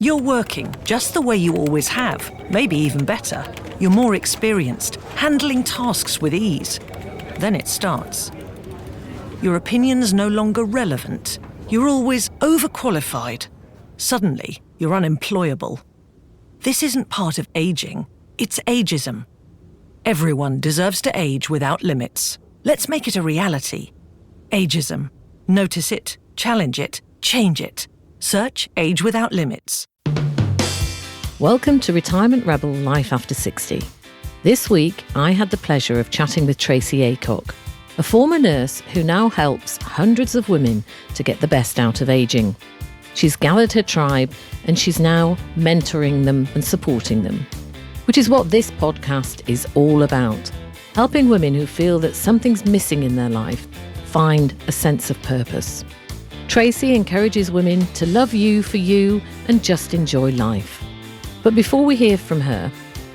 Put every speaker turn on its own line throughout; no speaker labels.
You're working just the way you always have, maybe even better. You're more experienced, handling tasks with ease. Then it starts. Your opinion's no longer relevant. You're always overqualified. Suddenly, you're unemployable. This isn't part of aging, it's ageism. Everyone deserves to age without limits. Let's make it a reality. Ageism. Notice it, challenge it, change it. Search Age Without Limits.
Welcome to Retirement Rebel Life After 60. This week, I had the pleasure of chatting with Tracey Aycock, a former nurse who now helps hundreds of women to get the best out of ageing. She's gathered her tribe and she's now mentoring them and supporting them, which is what this podcast is all about, helping women who feel that something's missing in their life find a sense of purpose. Tracy encourages women to love you for you and just enjoy life. But before we hear from her,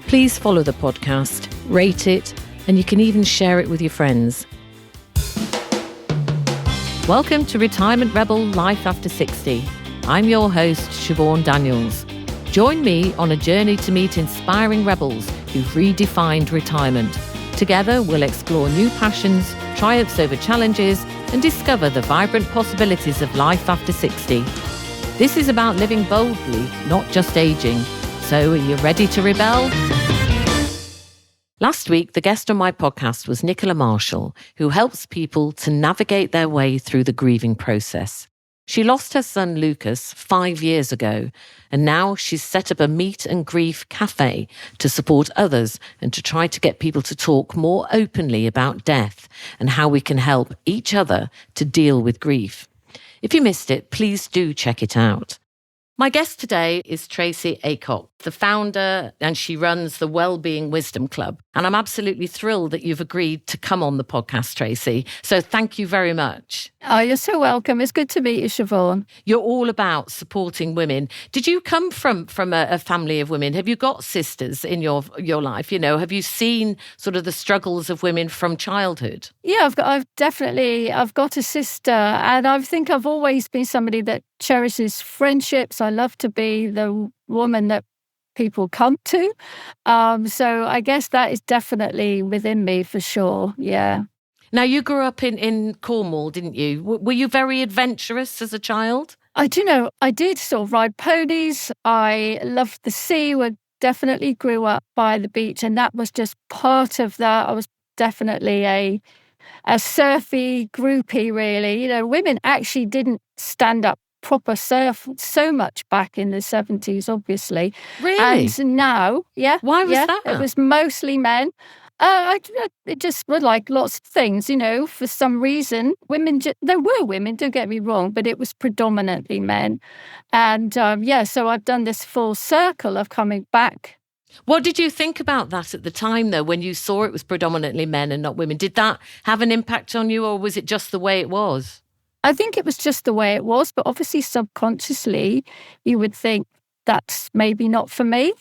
please follow the podcast, rate it, and you can even share it with your friends. Welcome to Retirement Rebel Life After 60. I'm your host, Siobhan Daniels. Join me on a journey to meet inspiring rebels who've redefined retirement. Together, we'll explore new passions, triumphs over challenges, and discover the vibrant possibilities of life after 60. This is about living boldly, not just aging. So, are you ready to rebel? Last week, the guest on my podcast was Nicola Marshall, who helps people to navigate their way through the grieving process. She lost her son Lucas 5 years ago, and now she's set up a meet and grief cafe to support others and to try to get people to talk more openly about death and how we can help each other to deal with grief. If you missed it, please do check it out. My guest today is Tracey Aycock, the founder, and she runs the Wellbeing Wisdom Club. And I'm absolutely thrilled that you've agreed to come on the podcast, Tracy. So thank you very much.
Oh, you're so welcome. It's good to meet you, Siobhan.
You're all about supporting women. Did you come from a family of women? Have you got sisters in your life? You know, have you seen sort of the struggles of women from childhood?
Yeah, I've got a sister, and I think I've always been somebody that cherishes friendships. I love to be the woman that people come to. So I guess that is definitely within me for sure. Yeah.
Now, you grew up in Cornwall, didn't you? Were you very adventurous as a child?
I did sort of ride ponies. I loved the sea. We definitely grew up by the beach, and that was just part of that. I was definitely a surfy groupie, really. You know, women actually didn't stand up proper surf so much back in the 70s, obviously.
Really?
And now, yeah.
Why was that?
It was mostly men. It just were like lots of things, you know, for some reason. There were women, don't get me wrong, but it was predominantly men. And so I've done this full circle of coming back.
What did you think about that at the time, though, when you saw it was predominantly men and not women? Did that have an impact on you, or was it just the way it was?
I think it was just the way it was, but obviously subconsciously you would think that's maybe not for me.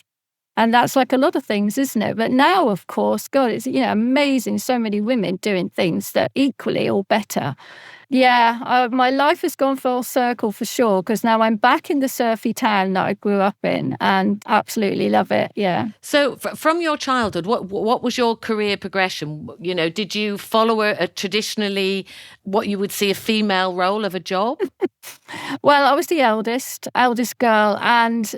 And that's like a lot of things, isn't it? But now, of course, God, it's amazing. So many women doing things that are equally or better. Yeah, my life has gone full circle for sure, because now I'm back in the surfy town that I grew up in and absolutely love it, yeah.
So from your childhood, what was your career progression? You know, did you follow a traditionally what you would see a female role of a job?
Well, I was the eldest girl, and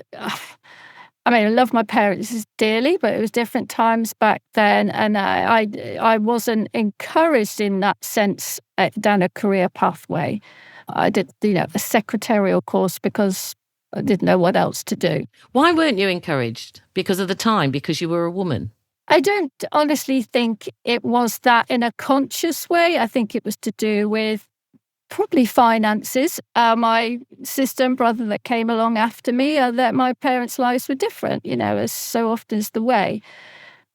I love my parents dearly, but it was different times back then, and I wasn't encouraged in that sense down a career pathway. I did, a secretarial course because I didn't know what else to do.
Why weren't you encouraged? Because of the time? Because you were a woman?
I don't honestly think it was that in a conscious way. I think it was to do with probably finances. My sister and brother that came along after me, that my parents' lives were different, as so often is the way.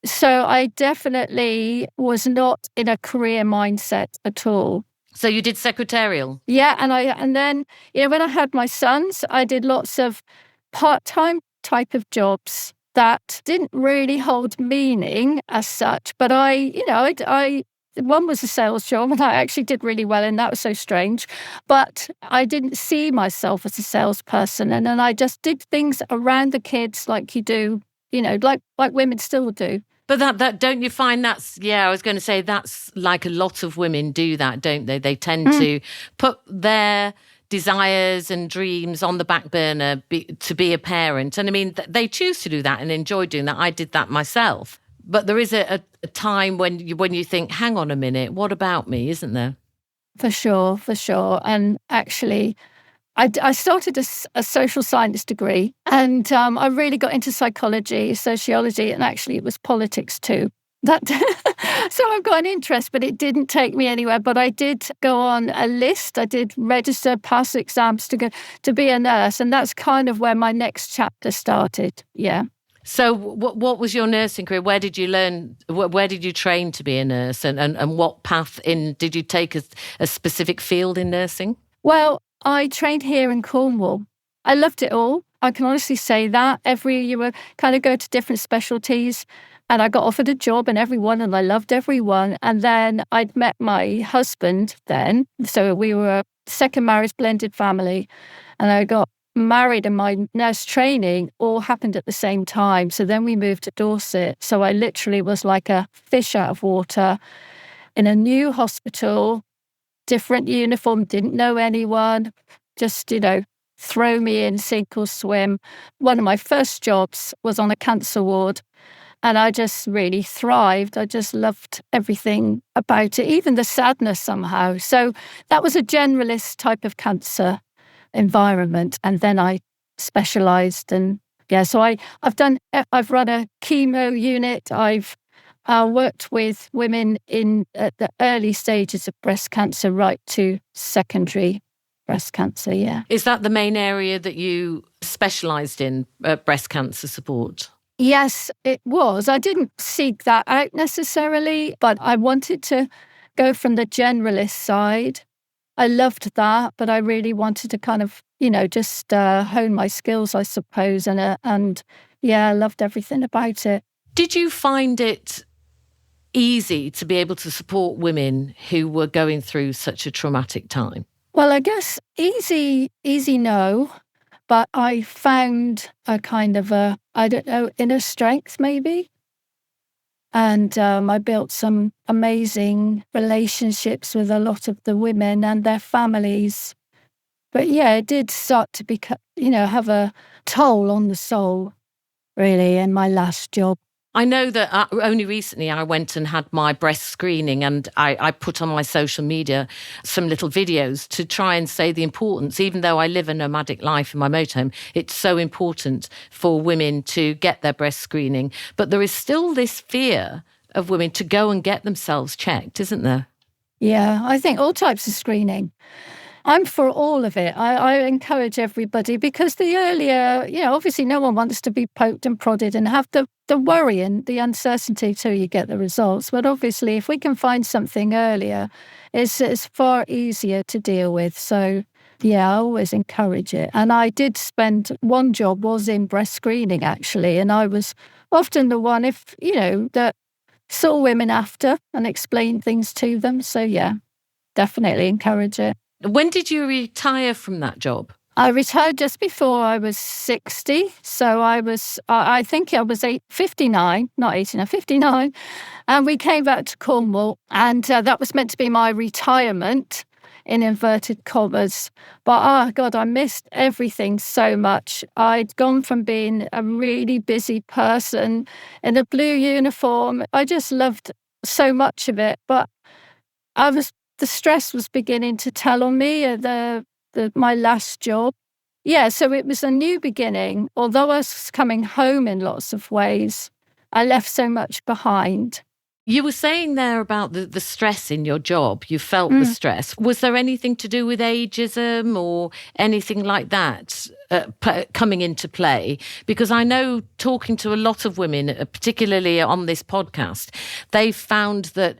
So I definitely was not in a career mindset at all.
So you did secretarial?
Yeah, and then when I had my sons, I did lots of part-time type of jobs that didn't really hold meaning as such. But I One was a sales job, and I actually did really well, and that was so strange. But I didn't see myself as a salesperson, and then I just did things around the kids like you do, like women still do.
But that don't you find I was going to say that's like a lot of women do that, don't they? They tend to put their desires and dreams on the back burner to be a parent. And I mean, they choose to do that and enjoy doing that. I did that myself. But there is a time when you think, hang on a minute, what about me, isn't there?
For sure. And actually, I started a social science degree, and I really got into psychology, sociology, and actually it was politics too. So I've got an interest, but it didn't take me anywhere. But I did go on a list. I did register, pass exams to be a nurse, and that's kind of where my next chapter started. Yeah.
So what was your nursing career? Where did you learn? Where did you train to be a nurse? And what path did you take a specific field in nursing?
Well, I trained here in Cornwall. I loved it all. I can honestly say that. Every year I kind of go to different specialties, and I got offered a job in every one, and I loved every one. And then I'd met my husband then. So we were a second marriage, blended family, and I got married, and my nurse training all happened at the same time. So then we moved to Dorset. So I literally was like a fish out of water in a new hospital, different uniform, didn't know anyone, just, throw me in, sink or swim. One of my first jobs was on a cancer ward, and I just really thrived. I just loved everything about it, even the sadness somehow. So that was a generalist type of cancer environment. And then I specialised, and so I've run a chemo unit. I've worked with women at the early stages of breast cancer right to secondary breast cancer, yeah.
Is that the main area that you specialised in, breast cancer support?
Yes, it was. I didn't seek that out necessarily, but I wanted to go from the generalist side. I loved that, but I really wanted to kind of, just hone my skills, I suppose. And I loved everything about it.
Did you find it easy to be able to support women who were going through such a traumatic time?
Well, I guess easy, no. But I found a kind of inner strength maybe. And I built some amazing relationships with a lot of the women and their families. But yeah, it did start to have a toll on the soul, really, in my last job.
I know that only recently I went and had my breast screening, and I put on my social media some little videos to try and say the importance, even though I live a nomadic life in my motorhome, it's so important for women to get their breast screening. But there is still this fear of women to go and get themselves checked, isn't there?
Yeah, I think all types of screening. I'm for all of it. I encourage everybody, because the earlier, obviously no one wants to be poked and prodded and have the worry and the uncertainty till you get the results. But obviously, if we can find something earlier, it's far easier to deal with. So, yeah, I always encourage it. And I did spend, one job was in breast screening, actually. And I was often the one, that saw women after and explained things to them. So, yeah, definitely encourage it.
When did you retire from that job?
I retired just before I was 60. So I think I was 59, not 89, 59. And we came back to Cornwall, and that was meant to be my retirement, in inverted commas. But, oh God, I missed everything so much. I'd gone from being a really busy person in a blue uniform. I just loved so much of it. But the stress was beginning to tell on me at my last job. Yeah, so it was a new beginning. Although I was coming home in lots of ways, I left so much behind.
You were saying there about the stress in your job. You felt the stress. Was there anything to do with ageism or anything like that coming into play? Because I know, talking to a lot of women, particularly on this podcast, they found that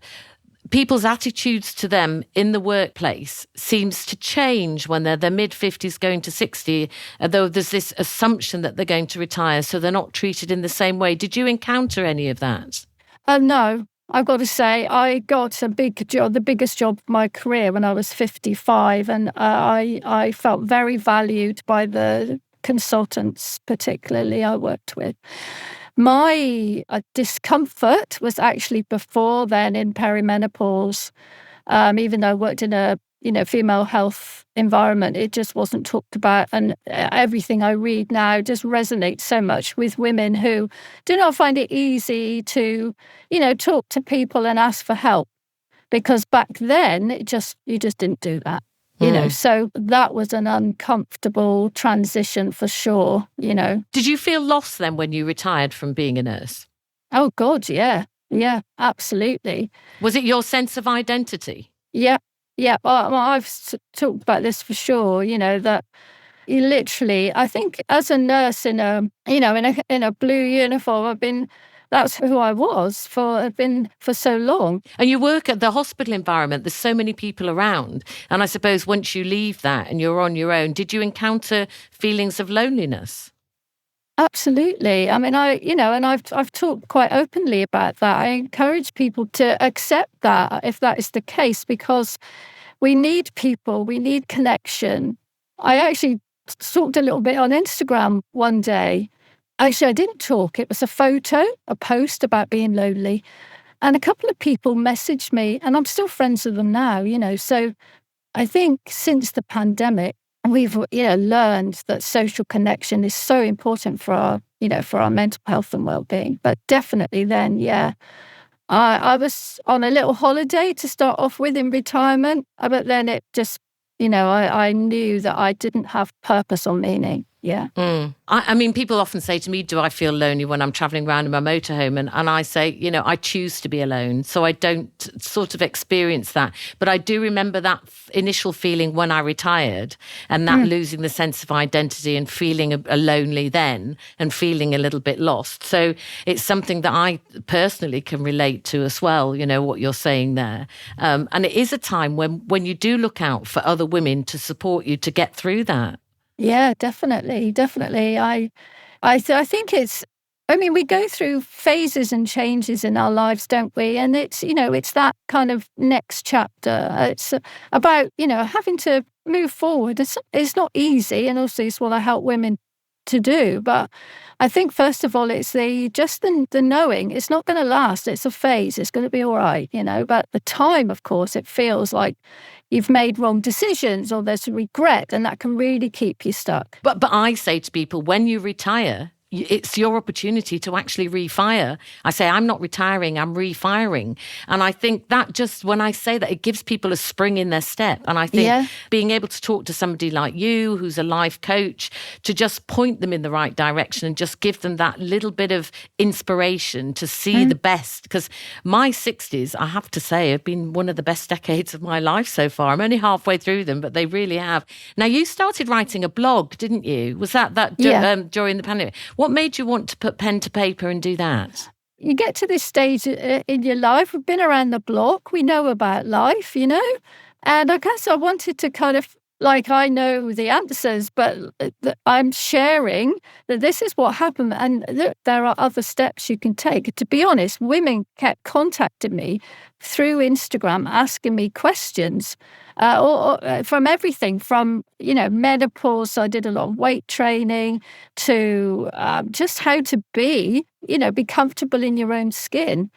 people's attitudes to them in the workplace seems to change when they're their mid-50s going to 60, though there's this assumption that they're going to retire, so they're not treated in the same way. Did you encounter any of that?
No, I've got to say, I got a big job, the biggest job of my career when I was 55, and I felt very valued by the consultants, particularly I worked with. My discomfort was actually before then in perimenopause. Even though I worked in a female health environment, it just wasn't talked about. And everything I read now just resonates so much with women who do not find it easy to, talk to people and ask for help. Because back then, you just didn't do that. So that was an uncomfortable transition for sure,
Did you feel lost then when you retired from being a nurse?
Oh, God, yeah. Yeah, absolutely.
Was it your sense of identity?
Yeah. Yeah. Well, I've talked about this for sure, that you literally, I think as a nurse in a blue uniform, that's who I was I've been for so long.
And you work at the hospital environment, there's so many people around. And I suppose once you leave that and you're on your own, did you encounter feelings of loneliness?
Absolutely. I mean, I've talked quite openly about that. I encourage people to accept that if that is the case, because we need people, we need connection. I actually talked a little bit on Instagram one day. Actually, I didn't talk. It was a post about being lonely. And a couple of people messaged me, and I'm still friends with them now, So I think since the pandemic, we've learned that social connection is so important for our mental health and well-being. But definitely then, I was on a little holiday to start off with in retirement, but then it just, I knew that I didn't have purpose or meaning. Yeah.
I mean, people often say to me, do I feel lonely when I'm travelling around in my motorhome? And I say, I choose to be alone. So I don't sort of experience that. But I do remember that initial feeling when I retired, and that losing the sense of identity and feeling a lonely then and feeling a little bit lost. So it's something that I personally can relate to as well, what you're saying there. And it is a time when you do look out for other women to support you to get through that.
Yeah, definitely. I think we go through phases and changes in our lives, don't we? And it's that kind of next chapter. It's about, having to move forward. It's not easy. And also it's what I help women to do. But I think, first of all, it's the knowing it's not going to last. It's a phase. It's going to be all right, But at the time, of course, it feels like you've made wrong decisions or there's regret, and that can really keep you stuck.
But I say to people, when you retire, it's your opportunity to actually refire. I say, I'm not retiring, I'm refiring. And I think that just, when I say that, it gives people a spring in their step. And I think being able to talk to somebody like you, who's a life coach, to just point them in the right direction and just give them that little bit of inspiration to see the best. Because my 60s, I have to say, have been one of the best decades of my life so far. I'm only halfway through them, but they really have. Now, you started writing a blog, didn't you? Was that during the pandemic? What made you want to put pen to paper and do that?
You get to this stage in your life, we've been around the block, we know about life, and I guess I wanted to kind of, I know the answers, but I'm sharing that this is what happened, and look, there are other steps you can take. To be honest, women kept contacting me through Instagram, asking me questions, or from everything from, menopause. So I did a lot of weight training to just how to be comfortable in your own skin.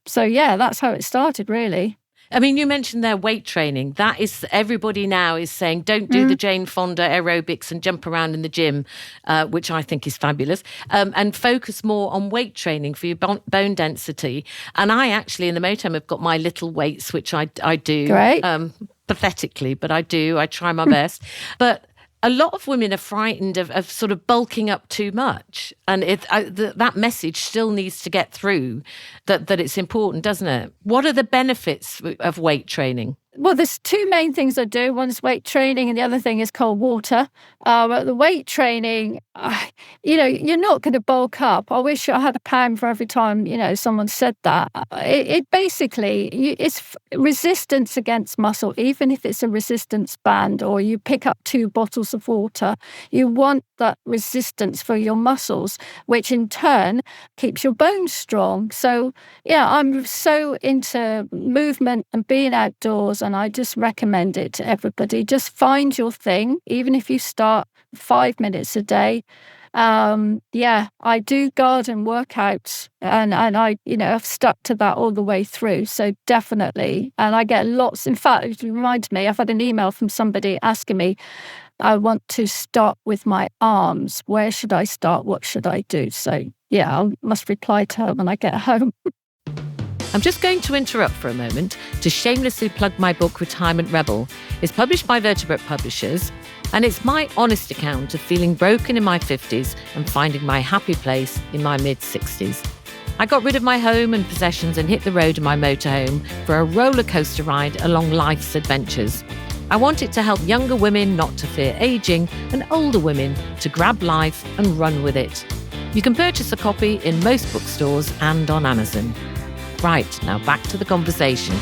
So yeah, that's how it started, really.
I mean, you mentioned their weight training. That is, everybody now is saying, don't do the Jane Fonda aerobics and jump around in the gym, which I think is fabulous, and focus more on weight training for your bone density. And I actually, in the motorhome, have got my little weights, which I do.
Great.
Pathetically, but I do. I try my best. But a lot of women are frightened of sort of bulking up too much. And that message still needs to get through that it's important, doesn't it? What are the benefits of weight training?
Well, there's two main things I do. One is weight training and the other thing is cold water. The weight training, you're not going to bulk up. I wish I had a pound for every time, someone said that. It basically, it's resistance against muscle, even if it's a resistance band or you pick up 2 bottles of water. You want that resistance for your muscles, which in turn keeps your bones strong. So, I'm so into movement and being outdoors, and I just recommend it to everybody. Just find your thing, even if you start 5 minutes a day. I do garden workouts and I, I've stuck to that all the way through. So definitely. And I get lots. In fact, it reminds me, I've had an email from somebody asking me, I want to start with my arms. Where should I start? What should I do? So I must reply to her when I get home.
I'm just going to interrupt for a moment to shamelessly plug my book, Retirement Rebel. It's published by Vertebrate Publishers, and it's my honest account of feeling broken in my 50s and finding my happy place in my mid-60s. I got rid of my home and possessions and hit the road in my motorhome for a roller coaster ride along life's adventures. I wanted to help younger women not to fear aging and older women to grab life and run with it. You can purchase a copy in most bookstores and on Amazon. Right, now back to the conversation.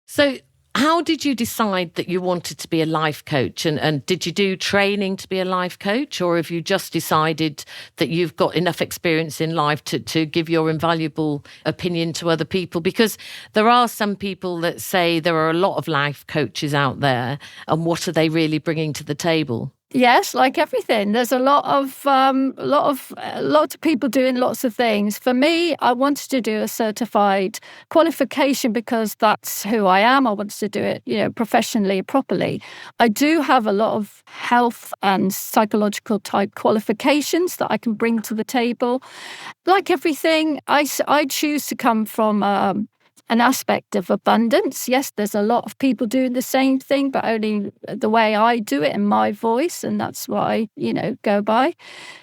So, how did you decide that you wanted to be a life coach? And did you do training to be a life coach? Or have you just decided that you've got enough experience in life to give your invaluable opinion to other people? Because there are some people that say there are a lot of life coaches out there. And what are they really bringing to the table?
Yes, like everything. There's a lot of people doing lots of things. For me, I wanted to do a certified qualification because that's who I am. I wanted to do it, professionally, properly. I do have a lot of health and psychological type qualifications that I can bring to the table. Like everything, I choose to come from an aspect of abundance. Yes, there's a lot of people doing the same thing, but only the way I do it in my voice, and that's what I, go by.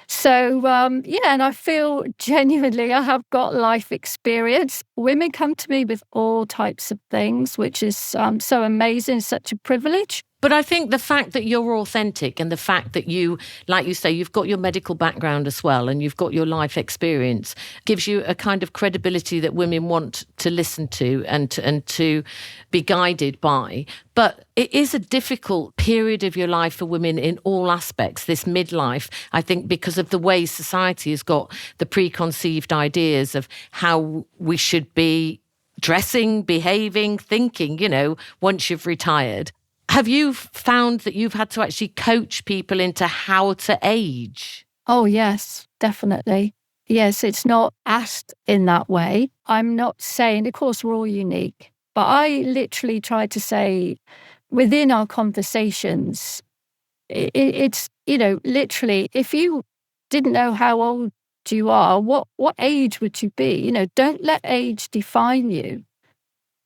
So, and I feel genuinely I have got life experience. Women come to me with all types of things, which is so amazing, such a privilege.
But I think the fact that you're authentic and the fact that you, like you say, you've got your medical background as well and you've got your life experience gives you a kind of credibility that women want to listen to and to be guided by. But it is a difficult period of your life for women in all aspects, this midlife, I think, because of the way society has got the preconceived ideas of how we should be dressing, behaving, thinking, once you've retired. Have you found that you've had to actually coach people into how to age?
Oh, yes, definitely. Yes, it's not asked in that way. I'm not saying, of course, we're all unique, but I literally try to say within our conversations, it's, literally, if you didn't know how old you are, what age would you be? Don't let age define you.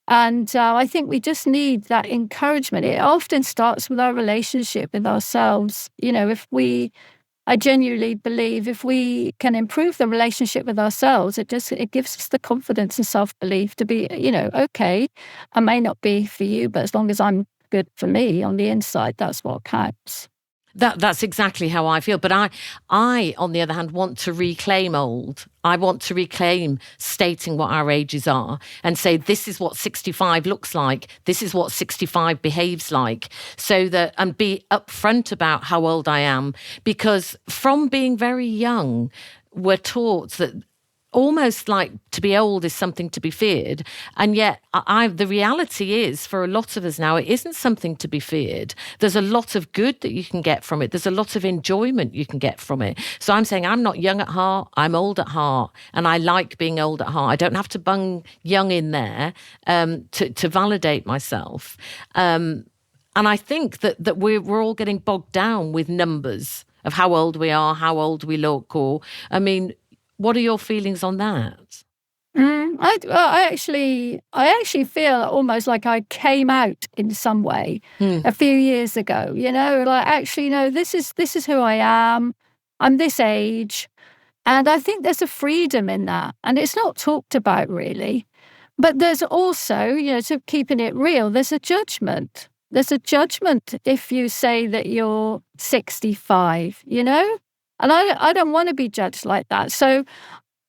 And I think we just need that encouragement. It often starts with our relationship with ourselves. I genuinely believe if we can improve the relationship with ourselves, it gives us the confidence and self-belief to be, okay, I may not be for you, but as long as I'm good for me on the inside, that's what counts.
That's exactly how I feel. But I, on the other hand, want to reclaim old. I want to reclaim stating what our ages are and say, this is what 65 looks like. This is what 65 behaves like. And be upfront about how old I am. Because from being very young, we're taught that almost like to be old is something to be feared. And yet the reality is for a lot of us now, it isn't something to be feared. There's a lot of good that you can get from it. There's a lot of enjoyment you can get from it. So I'm saying I'm not young at heart, I'm old at heart. And I like being old at heart. I don't have to bung young in there to validate myself. And I think that we're all getting bogged down with numbers of how old we are, how old we look, what are your feelings on that?
I actually feel almost like I came out in some way a few years ago. This is who I am. I'm this age, and I think there's a freedom in that, and it's not talked about really. But there's also, so keeping it real, there's a judgment. There's a judgment if you say that you're 65, And I don't want to be judged like that. So,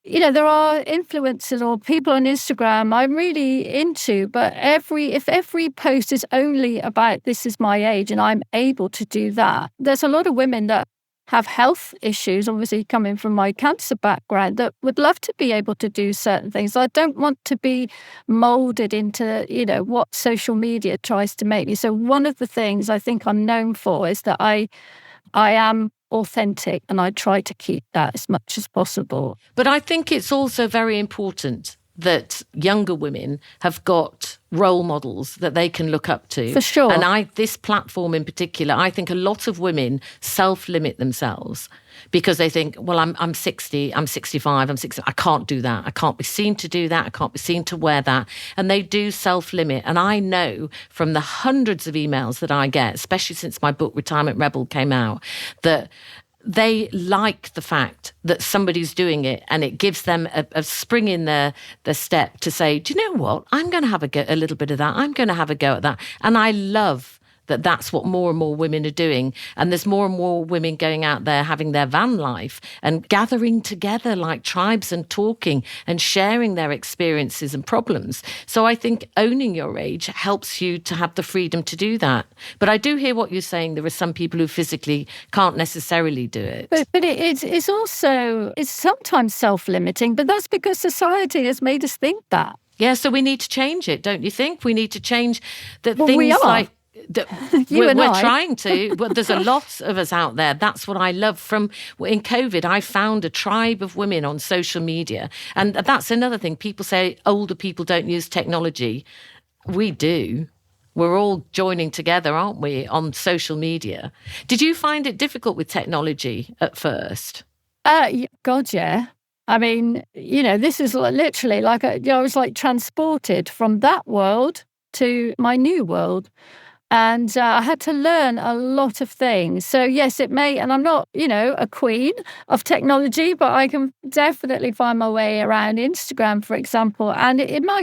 there are influencers or people on Instagram I'm really into, but if every post is only about this is my age and I'm able to do that, there's a lot of women that have health issues, obviously coming from my cancer background, that would love to be able to do certain things. I don't want to be molded into, what social media tries to make me. So one of the things I think I'm known for is that I am authentic and I try to keep that as much as possible.
But I think it's also very important that younger women have got role models that they can look up to.
For sure.
And this platform in particular, I think a lot of women self-limit themselves because they think, well, I'm 60, I'm 65, I'm 60. I can't do that. I can't be seen to do that. I can't be seen to wear that. And they do self-limit. And I know from the hundreds of emails that I get, especially since my book Retirement Rebel came out, that they like the fact that somebody's doing it and it gives them a spring in their step to say, do you know what? I'm going to have a little bit of that. I'm going to have a go at that. And I love that that's what more and more women are doing. And there's more and more women going out there having their van life and gathering together like tribes and talking and sharing their experiences and problems. So I think owning your age helps you to have the freedom to do that. But I do hear what you're saying. There are some people who physically can't necessarily do it.
But it's also sometimes self-limiting, but that's because society has made us think that.
Yeah, so we need to change it, don't you think? We need to change that
well,
things
we are.
like... we're
I.
trying to, but there's a lot of us out there. That's what I love. In COVID, I found a tribe of women on social media. And that's another thing. People say older people don't use technology. We do. We're all joining together, aren't we, on social media? Did you find it difficult with technology at first?
God, yeah. I mean, this is literally like I was like transported from that world to my new world. And I had to learn a lot of things. So yes, it may, and I'm not, a queen of technology, but I can definitely find my way around Instagram, for example. And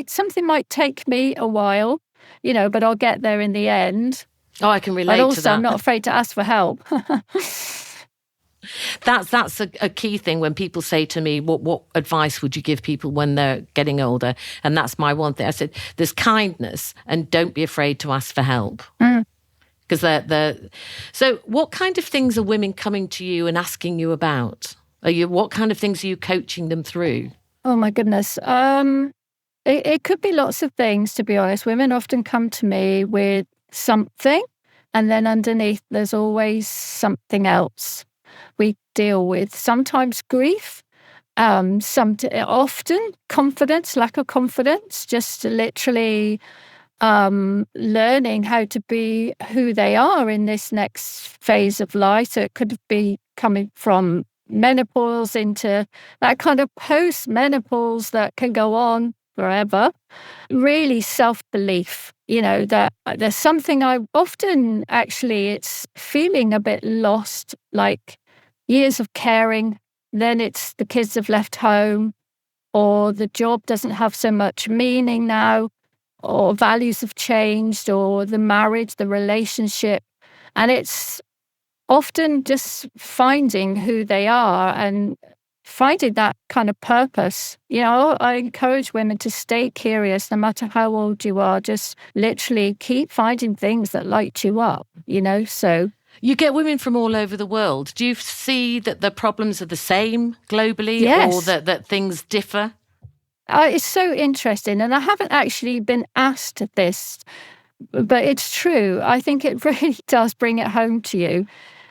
something might take me a while, but I'll get there in the end.
Oh, I can relate to that.
But also, I'm not afraid to ask for help.
That's a key thing when people say to me, what advice would you give people when they're getting older? And that's my one thing. I said, there's kindness and don't be afraid to ask for help. Because So what kind of things are women coming to you and asking you about? What kind of things are you coaching them through?
Oh, my goodness. It could be lots of things, to be honest. Women often come to me with something, and then underneath there's always something else. We deal with sometimes grief, often confidence, lack of confidence, just literally learning how to be who they are in this next phase of life. So it could be coming from menopause into that kind of post-menopause that can go on forever. Really self-belief, that there's something I often actually, it's feeling a bit lost, like years of caring, then it's the kids have left home, or the job doesn't have so much meaning now, or values have changed, or the marriage, the relationship. And it's often just finding who they are and finding that kind of purpose. I encourage women to stay curious no matter how old you are. Just literally keep finding things that light you up, so...
You get women from all over the world. Do you see that the problems are the same globally,
yes,
or that things differ?
It's so interesting. And I haven't actually been asked this, but it's true. I think it really does bring it home to you.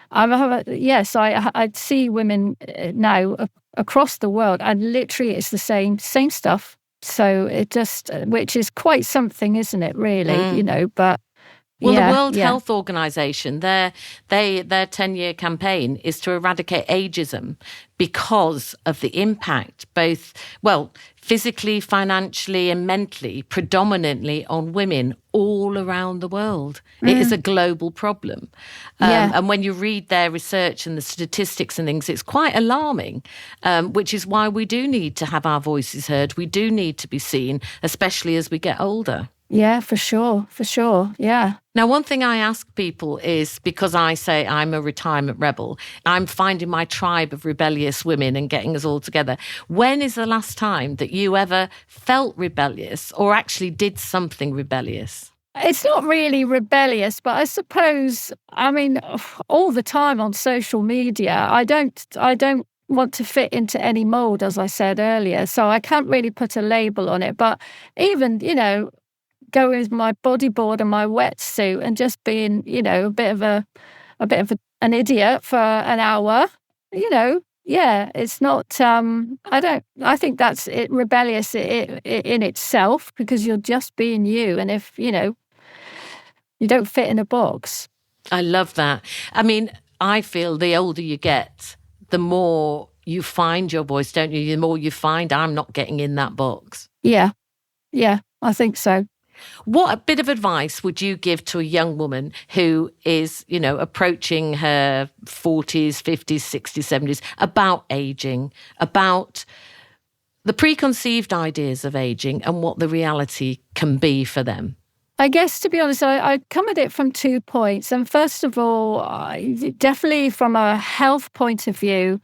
I see women now across the world, and literally it's the same stuff. So it just, which is quite something, isn't it, really? But
Well, the World Health Organization, their 10-year campaign is to eradicate ageism because of the impact, both, physically, financially and mentally, predominantly on women all around the world. It is a global problem. And when you read their research and the statistics and things, it's quite alarming, which is why we do need to have our voices heard. We do need to be seen, especially as we get older.
Yeah, for sure. Yeah.
Now, one thing I ask people is, because I say I'm a retirement rebel, I'm finding my tribe of rebellious women and getting us all together. When is the last time that you ever felt rebellious or actually did something rebellious?
It's not really rebellious, but I suppose, all the time on social media, I don't want to fit into any mold, as I said earlier. So I can't really put a label on it. But even, going with my bodyboard and my wetsuit and just being, a bit of an idiot for an hour, it's not, I think that's it, rebellious in itself, because you're just being you. And if, you don't fit in a box.
I love that. I feel the older you get, the more you find your voice, don't you? The more you find, I'm not getting in that box.
Yeah, I think so.
What a bit of advice would you give to a young woman who is, approaching her 40s, 50s, 60s, 70s about ageing, about the preconceived ideas of ageing and what the reality can be for them?
I guess, to be honest, I come at it from 2 points. And first of all, definitely from a health point of view,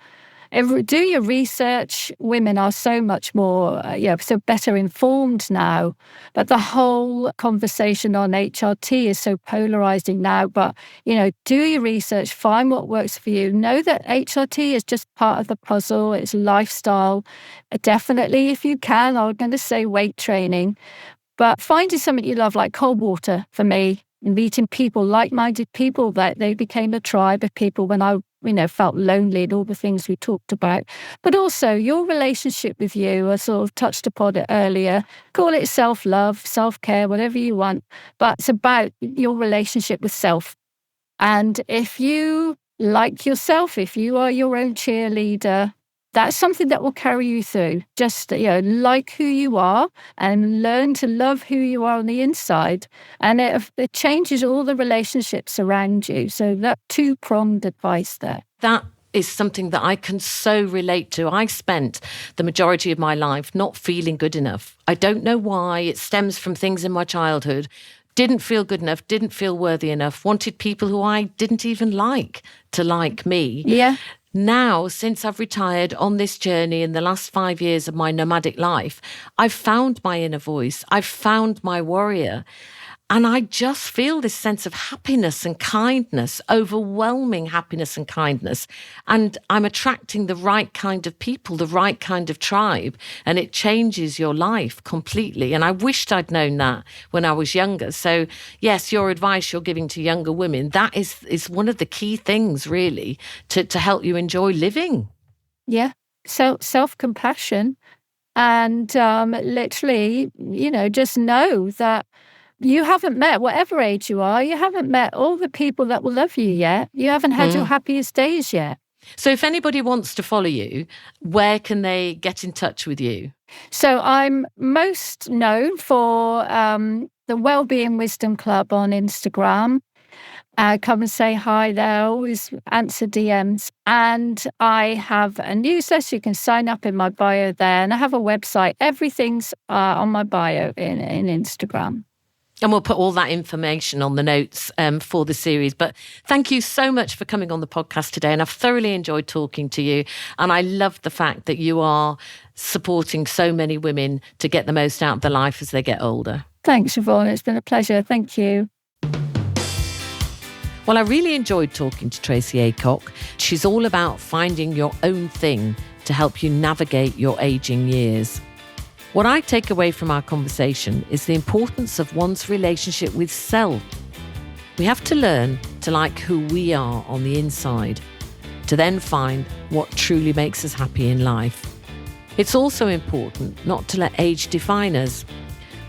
do your research. Women are so much more, so better informed now. But the whole conversation on HRT is so polarizing now. But, do your research, find what works for you. Know that HRT is just part of the puzzle. It's lifestyle. Definitely, if you can, I'm going to say weight training. But finding something you love, like cold water for me, and meeting people, like-minded people, that they became a tribe of people when I felt lonely and all the things we talked about. But also your relationship with you, I sort of touched upon it earlier. Call it self-love, self-care, whatever you want. But it's about your relationship with self. And if you like yourself, if you are your own cheerleader, that's something that will carry you through. Just, like who you are and learn to love who you are on the inside. And it changes all the relationships around you. So that 2-pronged advice there.
That is something that I can so relate to. I spent the majority of my life not feeling good enough. I don't know why. It stems from things in my childhood. Didn't feel good enough, didn't feel worthy enough, wanted people who I didn't even like to like me.
Yeah.
Now, since I've retired on this journey in the last 5 years of my nomadic life, I've found my inner voice. I've found my warrior. And I just feel this sense of happiness and kindness, overwhelming happiness and kindness. And I'm attracting the right kind of people, the right kind of tribe. And it changes your life completely. And I wished I'd known that when I was younger. So yes, your advice you're giving to younger women, that is one of the key things really to help you enjoy living.
Yeah. Self-compassion. And literally, just know that you haven't met, whatever age you are, you haven't met all the people that will love you yet. You haven't had your happiest days yet.
So if anybody wants to follow you, where can they get in touch with you?
So I'm most known for the Wellbeing Wisdom Club on Instagram. Come and say hi there, always answer DMs. And I have a newsletter, you can sign up in my bio there. And I have a website, everything's on my bio in Instagram.
And we'll put all that information on the notes for the series. But thank you so much for coming on the podcast today. And I've thoroughly enjoyed talking to you. And I love the fact that you are supporting so many women to get the most out of their life as they get older.
Thanks, Siobhan. It's been a pleasure. Thank you.
Well, I really enjoyed talking to Tracey Aycock. She's all about finding your own thing to help you navigate your aging years. What I take away from our conversation is the importance of one's relationship with self. We have to learn to like who we are on the inside, to then find what truly makes us happy in life. It's also important not to let age define us.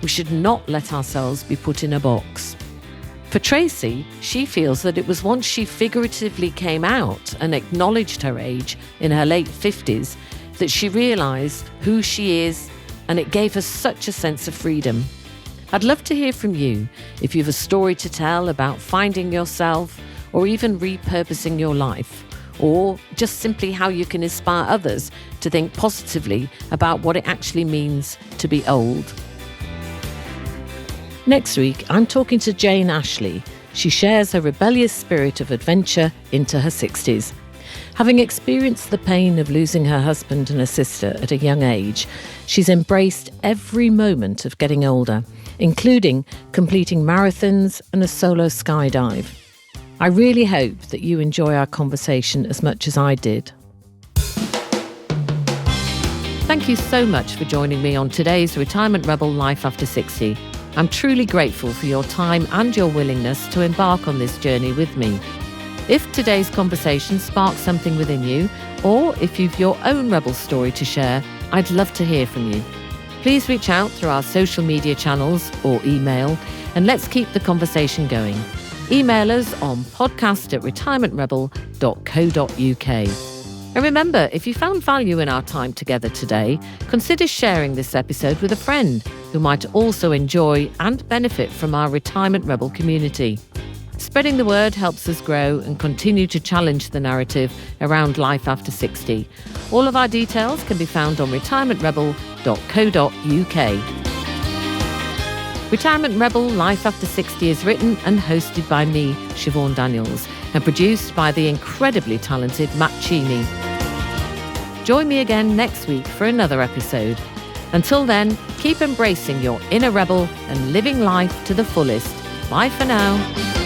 We should not let ourselves be put in a box. For Tracy, she feels that it was once she figuratively came out and acknowledged her age in her late 50s that she realised who she is, and it gave her such a sense of freedom. I'd love to hear from you if you have a story to tell about finding yourself or even repurposing your life, or just simply how you can inspire others to think positively about what it actually means to be old. Next week, I'm talking to Jane Ashley. She shares her rebellious spirit of adventure into her 60s. Having experienced the pain of losing her husband and her sister at a young age, she's embraced every moment of getting older, including completing marathons and a solo skydive. I really hope that you enjoy our conversation as much as I did. Thank you so much for joining me on today's Retirement Rebel Life After 60. I'm truly grateful for your time and your willingness to embark on this journey with me. If today's conversation sparks something within you, or if you've your own rebel story to share, I'd love to hear from you. Please reach out through our social media channels or email, and let's keep the conversation going. Email us on podcast@retirementrebel.co.uk. And remember, if you found value in our time together today, consider sharing this episode with a friend who might also enjoy and benefit from our Retirement Rebel community. Spreading the word helps us grow and continue to challenge the narrative around life after 60. All of our details can be found on retirementrebel.co.uk. Retirement Rebel Life After 60 is written and hosted by me, Siobhan Daniels, and produced by the incredibly talented Matt Cheney. Join me again next week for another episode. Until then, keep embracing your inner rebel and living life to the fullest. Bye for now.